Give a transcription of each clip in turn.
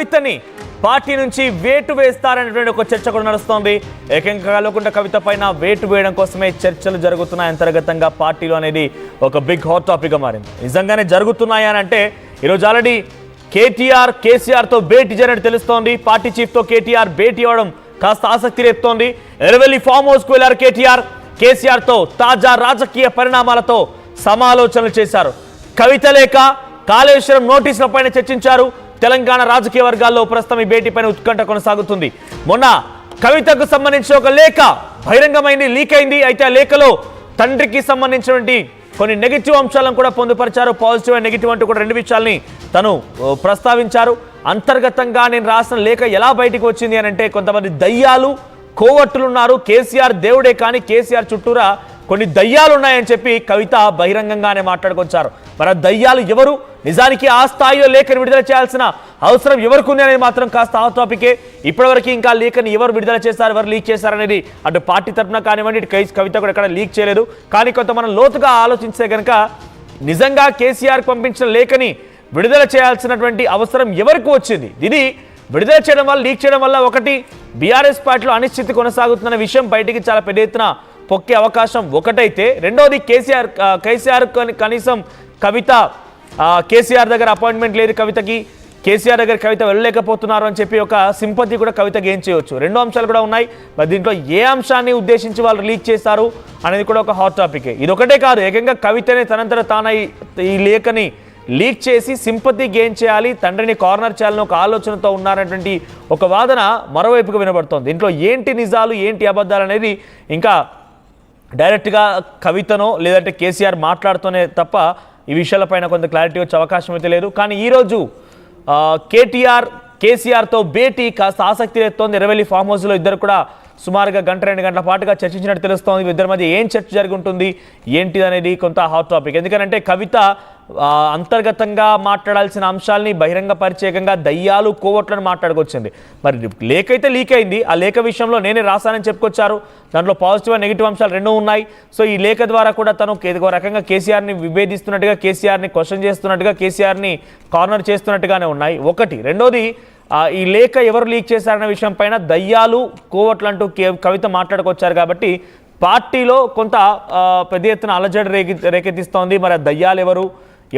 కవితని party నుంచి వేటు వేస్తారనేటువంటి ఒక చర్చ కూడా నడుస్తోంది. ఏకంగా కల్వకుంట్ల కవిత పైన వేటు వేయడం కోసమే చర్చలు జరుగుతున్నాయి అంతర్గతంగా పార్టీలో అనేది ఒక బిగ్ హాట్ టాపిక్ గా మారింది. నిజంగానే జరుగుతున్నాయి అని అంటే ఈరోజు ఆల్రెడీ కేసీఆర్తో భేటీ జరిగినట్టు తెలుస్తోంది. పార్టీ చీఫ్తో కేటీఆర్ భేటీ అవ్వడం కాస్త ఆసక్తి రేపుతోంది. ఎర్రవెల్లి ఫామ్ హౌస్కు వెళ్లారు కేసీఆర్తో తాజా రాజకీయ పరిణామాలతో సమాలోచనలు చేశారు. కవిత లేఖ, కాళేశ్వరం నోటీసుల పైన చర్చించారు. తెలంగాణ రాజకీయ వర్గాల్లో ప్రస్తుతం ఈ భేటీ పైన ఉత్కంఠ కొనసాగుతుంది. మొన్న కవితకు సంబంధించిన ఒక లేఖ బహిరంగమైంది, లీక్ అయింది. అయితే ఆ లేఖలో తండ్రికి సంబంధించినటువంటి కొన్ని నెగిటివ్ అంశాలను కూడా పొందుపరిచారు. పాజిటివ్ అండ్ నెగిటివ్ అంటూ కూడా రెండు విషయాల్ని తను ప్రస్తావించారు. అంతర్గతంగా నేను రాసిన లేఖ ఎలా బయటకు వచ్చింది అని అంటే కొంతమంది దయ్యాలు కోవట్టులు ఉన్నారు, కేసీఆర్ దేవుడే కానీ కేసీఆర్ చుట్టూరా కొన్ని దయ్యాలు ఉన్నాయని చెప్పి కవిత బహిరంగంగానే మాట్లాడుకొచ్చారు. మరి దయ్యాలు ఎవరు, నిజానికి ఆ స్థాయిలో లేఖను విడుదల చేయాల్సిన అవసరం ఎవరికి ఉంది అనేది మాత్రం కాస్త ఆ టాపికే. ఇప్పటివరకు ఇంకా లేఖను ఎవరు విడుదల చేశారు, ఎవరు లీక్ చేశారనేది అటు పార్టీ తరఫున కానివ్వండి, ఇటు కవిత కూడా ఎక్కడ లీక్ చేయలేదు. కానీ కొంత మనం లోతుగా ఆలోచిస్తే కనుక నిజంగా కేసీఆర్కి పంపించిన లేఖని విడుదల చేయాల్సినటువంటి అవసరం ఎవరికి వచ్చింది? ఇది విడుదల చేయడం వల్ల, లీక్ చేయడం వల్ల ఒకటి బీఆర్ఎస్ పార్టీలో అనిశ్చితి కొనసాగుతున్న విషయం బయటికి చాలా పెద్ద ఎత్తున పొక్కే అవకాశం ఒకటైతే, రెండోది కేసీఆర్ కనీసం కవిత కేసీఆర్ దగ్గర అపాయింట్మెంట్ లేదు, కవితకి కేసీఆర్ దగ్గర కవిత వెళ్ళలేకపోతున్నారు అని చెప్పి ఒక సింపతి కూడా కవితకి ఏం చేయవచ్చు. రెండో అంశాలు కూడా ఉన్నాయి. మరి దీంట్లో ఏ అంశాన్ని ఉద్దేశించి వాళ్ళు లీక్ చేశారు అనేది కూడా ఒక హాట్ టాపికే. ఇది ఒకటే కాదు, ఏకంగా కవితనే తనంతట తానై ఈ లేఖని లీక్ చేసి సింపతి గెయిన్ చేయాలి, తండ్రిని కార్నర్ చేయాలని ఒక ఆలోచనతో ఉన్నారనేటువంటి ఒక వాదన మరోవైపుగా వినబడుతోంది. దీంట్లో ఏంటి నిజాలు, ఏంటి అబద్ధాలు అనేది ఇంకా డైరెక్ట్గా కవితనో లేదంటే కేసీఆర్ మాట్లాడుతూనే తప్ప ఈ విషయాలపైన కొంత క్లారిటీ వచ్చే అవకాశం అయితే లేదు. కానీ ఈరోజు కేసీఆర్తో భేటీ కాస్త ఆసక్తి రేపుతోంది. ఎర్రవెల్లి ఫామ్ హౌస్లో ఇద్దరు కూడా సుమారుగా గంట 2 గంటల పాటుగా చర్చించినట్టు తెలుస్తోంది. ఇద్దరి మధ్య ఏం చర్చ జరిగి ఉంటుంది, ఏంటిది అనేది కొంత హాట్ టాపిక్. ఎందుకంటే కవిత అంతర్గతంగా మాట్లాడాల్సిన అంశాలని బహిరంగ పరిచయంగా దయ్యాలు కోవట్లను మాట్లాడుకొచ్చింది. మరి లేఖ అయితే లీక్ అయింది, ఆ లేఖ విషయంలో నేనే రాశానని చెప్పుకొచ్చారు. దాంట్లో పాజిటివ్ అండ్ నెగిటివ్ అంశాలు రెండూ ఉన్నాయి. సో ఈ లేఖ ద్వారా కూడా తను ఒక రకంగా కేసీఆర్ని విభేదిస్తున్నట్టుగా, కేసీఆర్ని క్వశ్చన్ చేస్తున్నట్టుగా, కేసీఆర్ని కార్నర్ చేస్తున్నట్టుగానే ఉన్నాయి ఒకటి. రెండోది ఈ లేఖ ఎవరు లీక్ చేశారనే విషయం పైన దయ్యాలు కోవట్లు అంటూ కవిత మాట్లాడుకొచ్చారు. కాబట్టి పార్టీలో కొంత పెద్ద ఎత్తున అలజడి రేకెత్తిస్తోంది. మరి ఆ దయ్యాలు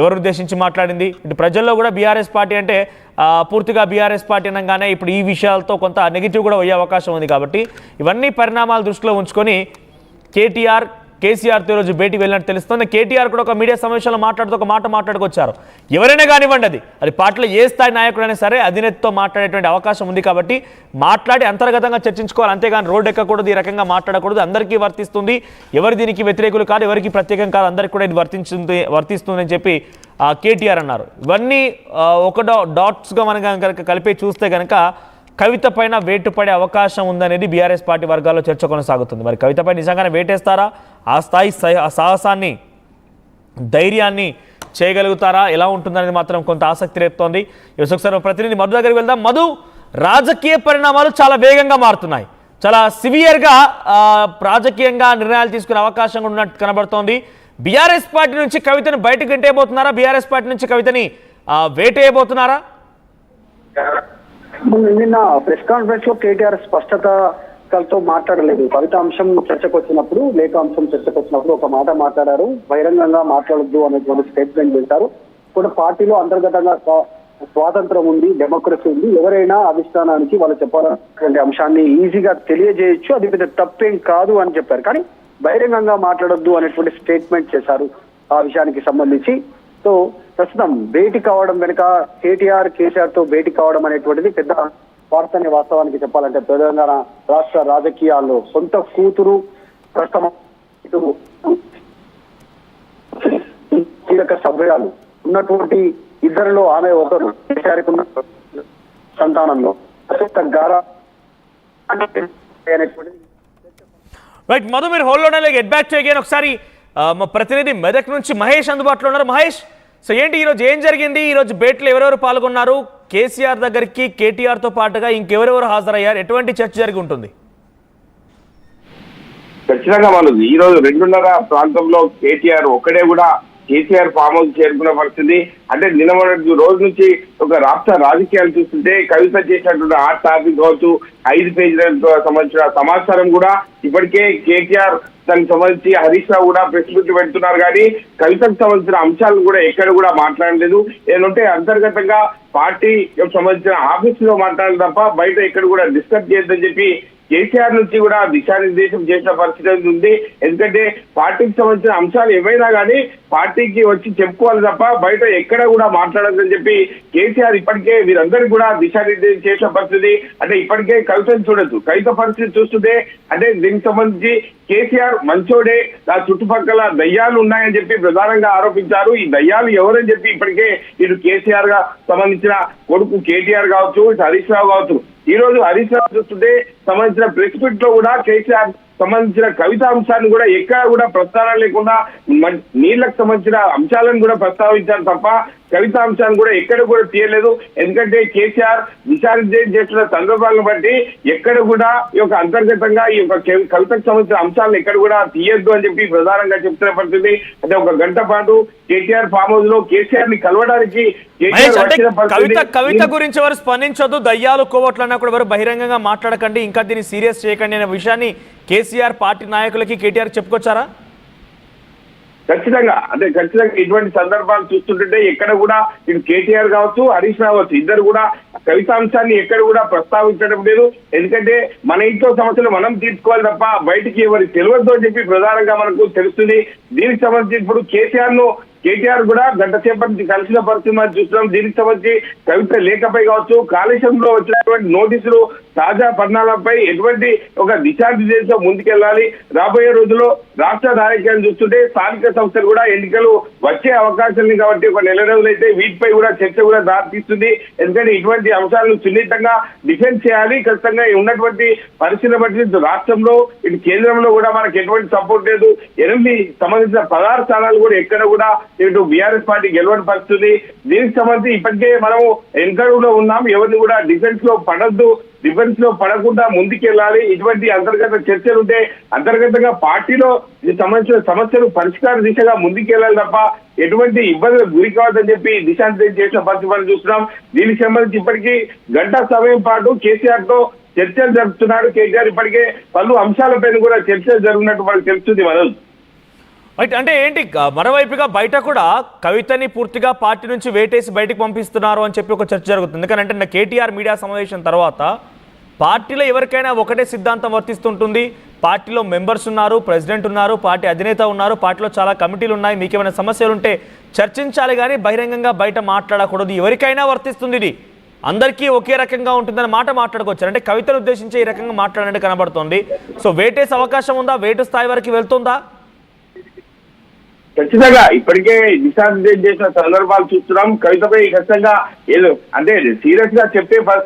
ఎవరు ఉద్దేశించి మాట్లాడింది? ఇటు ప్రజల్లో కూడా బీఆర్ఎస్ పార్టీ అంటే పూర్తిగా బీఆర్ఎస్ పార్టీ అనగానే ఇప్పుడు ఈ విషయాలతో కొంత నెగిటివ్ కూడా అయ్యే అవకాశం ఉంది. కాబట్టి ఇవన్నీ పరిణామాలు దృష్టిలో ఉంచుకొని కేసీఆర్తో ఈరోజు భేటీ వెళ్ళినట్టు తెలుస్తుంది. కేటీఆర్ కూడా ఒక మీడియా సమావేశంలో మాట్లాడుతూ ఒక మాట మాట్లాడుకొచ్చారు. ఎవరైనా కానివ్వండి, అది పార్టీలో ఏ స్థాయి నాయకుడైనా సరే అధినేతతో మాట్లాడేటువంటి అవకాశం ఉంది. కాబట్టి మాట్లాడి అంతర్గతంగా చర్చించుకోవాలి, అంతేగాని రోడ్డు ఎక్కకూడదు, ఈ రకంగా మాట్లాడకూడదు. అందరికీ వర్తిస్తుంది, ఎవరు దీనికి వ్యతిరేకులు కాదు, ఎవరికి ప్రత్యేకం కాదు, అందరికీ కూడా ఇది వర్తిస్తుందని చెప్పి కేటీఆర్ అన్నారు. ఇవన్నీ ఒక డాట్స్గా మనం కనుక కలిపి చూస్తే కనుక కవిత పైన వేటు పడే అవకాశం ఉందనేది బీఆర్ఎస్ పార్టీ వర్గాల్లో చర్చ కొనసాగుతుంది. మరి కవితపై నిజంగానే వేటేస్తారా? ఆ స్థాయి సాహసాన్ని, ధైర్యాన్ని చేయగలుగుతారా? ఎలా ఉంటుందనేది మాత్రం కొంత ఆసక్తి రేపుతోంది. ఒకసారి ప్రతినిధి మధు దగ్గరికి వెళ్దాం. మధు, రాజకీయ పరిణామాలు చాలా వేగంగా మారుతున్నాయి, చాలా సివియర్గా రాజకీయంగా నిర్ణయాలు తీసుకునే అవకాశం ఉన్నట్టు కనబడుతోంది. బీఆర్ఎస్ పార్టీ నుంచి కవితను బయటకు గెంటేయబోతున్నారా? బీఆర్ఎస్ పార్టీ నుంచి కవితని వేటేయబోతున్నారా? నిన్న ప్రెస్ కాన్ఫరెన్స్ లో కేటీఆర్ స్పష్టతతో మాట్లాడలేదు. కవిత అంశం చర్చకు వచ్చినప్పుడు, లేఖ అంశం చర్చకు వచ్చినప్పుడు ఒక మాట మాట్లాడారు. బహిరంగంగా మాట్లాడొద్దు అనేటువంటి స్టేట్మెంట్ చేశారు. కూడా పార్టీలో అంతర్గతంగా స్వాతంత్రం ఉంది, డెమోక్రసీ ఉంది, ఎవరైనా అధిష్టానానికి వాళ్ళు చెప్పాలనేటువంటి అంశాన్ని ఈజీగా తెలియజేయొచ్చు, అది పెద్ద తప్పేం కాదు అని చెప్పారు. కానీ బహిరంగంగా మాట్లాడొద్దు అనేటువంటి స్టేట్మెంట్ చేశారు ఆ విషయానికి సంబంధించి. సో ప్రస్తుతం భేటీ కావడం వెనుక కేసీఆర్ తో భేటీ కావడం అనేటువంటిది పెద్ద వార్తని వాస్తవానికి చెప్పాలంటే తెలంగాణ రాష్ట్ర రాజకీయాల్లో సొంత కూతురు ప్రస్తుతం కీలక సభ్యురాలు ఉన్నటువంటి ఇద్దరిలో ఆమె ఒకరు కేసీఆర్ ఉన్న సంతానంలో రైట్ మధు, మీరు హోల్లోనే గెట్ బ్యాక్ టు అగైన్. ఒకసారి మా ప్రతినిధి మెదక్ నుంచి మహేష్ అందుబాటులో ఉన్నారు. మహేష్, సో ఏంటి ఈరోజు ఏం జరిగింది? ఈరోజు భేటీలో ఎవరెవరు పాల్గొన్నారు? కేసీఆర్ దగ్గరికి కేటీఆర్తో పాటుగా ఇంకెవరెవరు హాజరయ్యారు? ఎటువంటి చర్చ జరిగి ఉంటుంది? ఖచ్చితంగా వాళ్ళు ఈ రోజు 2:30 ప్రాంతంలో కేటీఆర్ ఒక్కడే కూడా కేసీఆర్ ఫామ్ హౌస్ చేరుకున్న పరిస్థితి. అంటే నిన్న రోజు నుంచి ఒక రాష్ట్ర రాజకీయాలు చూస్తుంటే కవిత చేసినటువంటి ఆ టాపిక్ కావచ్చు, 5 పేజీలతో సంబంధించిన సమాచారం కూడా ఇప్పటికే కేటీఆర్ దానికి సంబంధించి హరీష్ రావు కూడా ప్రెస్ మీట్లు పెడుతున్నారు. కానీ కవితకు సంబంధించిన అంశాలను కూడా ఎక్కడ కూడా మాట్లాడలేదు. ఏంటంటే అంతర్గతంగా పార్టీ సంబంధించిన ఆఫీసులో మాట్లాడాలి తప్ప బయట ఎక్కడ కూడా డిస్కస్ చేయొద్దని చెప్పి కేసీఆర్ నుంచి కూడా దిశానిర్దేశం చేసిన పరిస్థితి ఉంది. ఎందుకంటే పార్టీకి సంబంధించిన అంశాలు ఏవైనా కానీ పార్టీకి వచ్చి చెప్పుకోవాలి తప్ప బయట ఎక్కడ కూడా మాట్లాడదని చెప్పి కేసీఆర్ ఇప్పటికే వీరందరికీ కూడా దిశానిర్దేశం చేసిన పరిస్థితి. అంటే ఇప్పటికే కవితను చూడొచ్చు, కవిత పరిస్థితి చూస్తుంటే అంటే దీనికి సంబంధించి కేసీఆర్ మంచోడే, ఆ చుట్టుపక్కల దయ్యాలు ఉన్నాయని చెప్పి ప్రధానంగా ఆరోపించారు. ఈ దయ్యాలు ఎవరని చెప్పి ఇప్పటికే ఇటు కేసీఆర్ గా సంబంధించిన కొడుకు కేటీఆర్ కావచ్చు, ఇటు హరీష్ రావు కావచ్చు. ఈ రోజు హరీష్ రావు చూస్తుంటే సంబంధించిన ప్రెస్ మీట్ లో కూడా కేసీఆర్ సంబంధించిన కవిత అంశాన్ని కూడా ఎక్కడ కూడా ప్రస్తావన లేకుండా నీళ్లకు సంబంధించిన అంశాలను కూడా ప్రస్తావించారు తప్ప కవిత అంశాన్ని కూడా ఎక్కడ కూడా తీయలేదు. ఎందుకంటే కేసీఆర్ దిశానిర్దేశం చేస్తున్న సందర్భాలను బట్టి ఎక్కడ కూడా ఈ యొక్క అంతర్గతంగా ఈ యొక్క కవితకు సంబంధించిన అంశాలను ఎక్కడ కూడా తీయొద్దు అని చెప్పి ప్రధానంగా చెప్తున్న పరిస్థితి. అంటే 1 గంట పాటు కేటీఆర్ ఫామ్ హౌస్ లో కేసీఆర్ ని కలవడానికి కవిత గురించి ఎవరు స్పందించొద్దు, దయ్యాలు కోవట్లు అన్నా కూడా ఎవరు బహిరంగంగా మాట్లాడకండి, ఇంకా దీన్ని సీరియస్ చేయకండి అనే విషయాన్ని కేసీఆర్ పార్టీ నాయకులకి కేటీఆర్ చెప్పుకొచ్చారా? ఖచ్చితంగా ఇటువంటి సందర్భాలు చూస్తుంటే ఎక్కడ కూడా ఇటు కేటీఆర్ కావచ్చు, హరీష్ రావు కావచ్చు, ఇద్దరు కూడా కవితాంశాన్ని ఎక్కడ కూడా ప్రస్తావించడం లేదు. ఎందుకంటే మన ఇంట్లో సమస్యలు మనం తీర్చుకోవాలి తప్ప బయటికి ఎవరికి తెలియద్దు అని చెప్పి ప్రధానంగా మనకు తెలుస్తుంది. దీనికి సంబంధించి ఇప్పుడు కేటీఆర్ కూడా గంట సేపటి నుంచి కలిసిన పరిస్థితి మనం చూస్తున్నాం. దీనికి సంబంధించి కవిత లేఖపై కావచ్చు, కాళేశ్వరంలో వచ్చినటువంటి నోటీసులు, తాజా పరిణామాలపై ఎటువంటి ఒక దిశానిర్దేశంతో ముందుకెళ్లాలి. రాబోయే రోజుల్లో రాష్ట్ర రాజకీయాలు చూస్తుంటే స్థానిక సంస్థలు కూడా ఎన్నికలు వచ్చే అవకాశం ఉంది కాబట్టి ఒక నెల రోజులైతే వీటిపై కూడా చర్చ కూడా దారితీస్తుంది. ఎందుకంటే ఇటువంటి అంశాలను సున్నితంగా డిఫెన్స్ చేయాలి. ఖచ్చితంగా ఉన్నటువంటి పరిస్థితులను బట్టి ఇటు రాష్ట్రంలో ఇటు కేంద్రంలో కూడా మనకు ఎటువంటి సపోర్ట్ లేదు. 8 సంబంధించిన 16 స్థానాలు కూడా ఎక్కడ కూడా ఇటు బీఆర్ఎస్ పార్టీ గెలవని పరిస్థితి. దీనికి సంబంధించి ఇప్పటికే మనము ఎన్నికల్లో ఉన్నాం, ఎవరిని కూడా డిఫెన్స్ లో పడద్దు, డిఫెన్స్ లో పడకుండా ముందుకెళ్ళాలి. ఇటువంటి అంతర్గత చర్చలు ఉంటే అంతర్గతంగా పార్టీలో సంబంధించిన సమస్యలు పరిష్కార దిశగా ముందుకెళ్ళాలి తప్ప ఎటువంటి ఇబ్బందులకు గురి కావద్దని చెప్పి దిశానిర్దేశం చేసిన పరిస్థితులు చూస్తున్నాం. దీనికి సంబంధించి ఇప్పటికీ గంట సమయం పాటు కేసీఆర్ తో చర్చలు జరుపుతున్నాడు కేసీఆర్. ఇప్పటికే పలు అంశాలపైన కూడా చర్చలు జరుగుతున్నట్టు మనకు తెలుస్తుంది. మనోజ్ రైట్, అంటే ఏంటి మరోవైపుగా బయట కూడా కవితని పూర్తిగా పార్టీ నుంచి వేటేసి బయటకు పంపిస్తున్నారు అని చెప్పి ఒక చర్చ జరుగుతుంది. ఎందుకంటే నిన్న కేటీఆర్ మీడియా సమావేశం తర్వాత పార్టీలో ఎవరికైనా ఒకటే సిద్ధాంతం వర్తిస్తుంటుంది, పార్టీలో మెంబర్స్ ఉన్నారు, ప్రెసిడెంట్ ఉన్నారు, పార్టీ అధినేత ఉన్నారు, పార్టీలో చాలా కమిటీలు ఉన్నాయి, మీకు ఏమైనా సమస్యలు ఉంటే చర్చించాలి కానీ బహిరంగంగా బయట మాట్లాడకూడదు, ఎవరికైనా వర్తిస్తుంది, ఇది అందరికీ ఒకే రకంగా ఉంటుందని మాట మాట్లాడుకోవచ్చు. అంటే కవితను ఉద్దేశించి ఈ రకంగా మాట్లాడడానికి కనబడుతుంది. సో వేటేసే అవకాశం ఉందా? వేటు స్థాయి వరకు వెళ్తుందా? ఖచ్చితంగా ఇప్పటికే దిశానిర్దేశం చేసిన సందర్భాలు చూస్తున్నాం. కవితపై ఖచ్చితంగా ఏదో అంటే సీరియస్ గా చెప్పే పరిస్థితి